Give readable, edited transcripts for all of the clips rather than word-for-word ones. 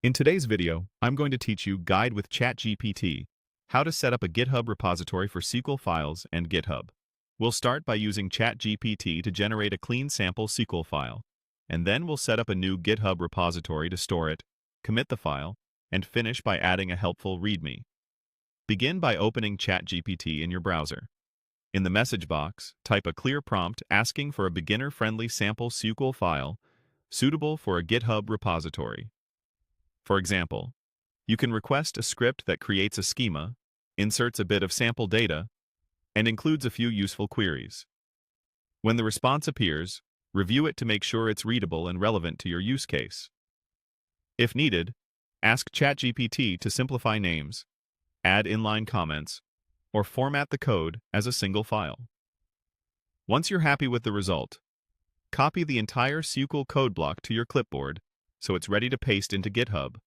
In today's video, I'm going to teach you Guide with ChatGPT, how to set up a GitHub repository for SQL files and GitHub. We'll start by using ChatGPT to generate a clean sample SQL file, and then we'll set up a new GitHub repository to store it, commit the file, and finish by adding a helpful README. Begin by opening ChatGPT in your browser. In the message box, type a clear prompt asking for a beginner-friendly sample SQL file suitable for a GitHub repository. For example, you can request a script that creates a schema, inserts a bit of sample data, and includes a few useful queries. When the response appears, review it to make sure it's readable and relevant to your use case. If needed, ask ChatGPT to simplify names, add inline comments, or format the code as a single file. Once you're happy with the result, copy the entire SQL code block to your clipboard so it's ready to paste into GitHub.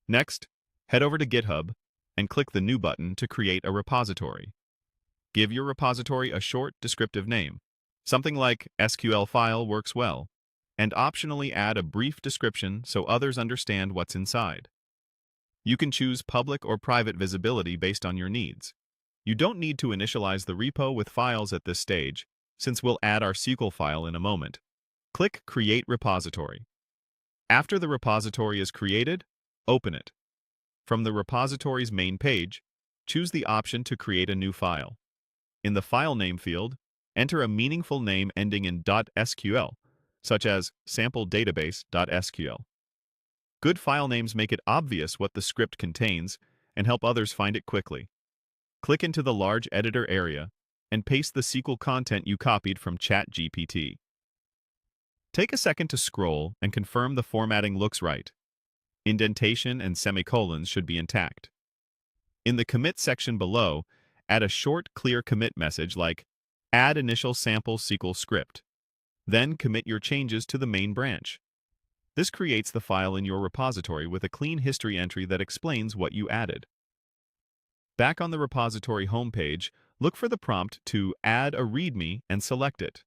Next, head over to GitHub and click the New button to create a repository. Give your repository a short, descriptive name. Something like SQL File works well, and optionally add a brief description so others understand what's inside. You can choose public or private visibility based on your needs. You don't need to initialize the repo with files at this stage, since we'll add our SQL file in a moment. Click Create Repository. After the repository is created, open it. From the repository's main page, choose the option to create a new file. In the file name field, enter a meaningful name ending in .sql, such as sampledatabase.sql. Good file names make it obvious what the script contains and help others find it quickly. Click into the large editor area and paste the SQL content you copied from ChatGPT. Take a second to scroll and confirm the formatting looks right. Indentation and semicolons should be intact. In the commit section below, add a short, clear commit message like Add initial sample SQL script. Then commit your changes to the main branch. This creates the file in your repository with a clean history entry that explains what you added. Back on the repository homepage, look for the prompt to Add a README and select it.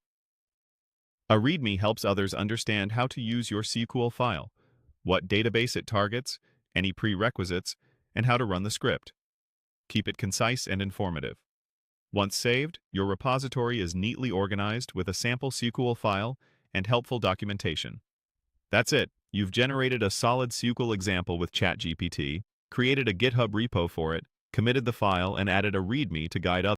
A README helps others understand how to use your SQL file, what database it targets, any prerequisites, and how to run the script. Keep it concise and informative. Once saved, your repository is neatly organized with a sample SQL file and helpful documentation. That's it. You've generated a solid SQL example with ChatGPT, created a GitHub repo for it, committed the file, and added a README to guide others.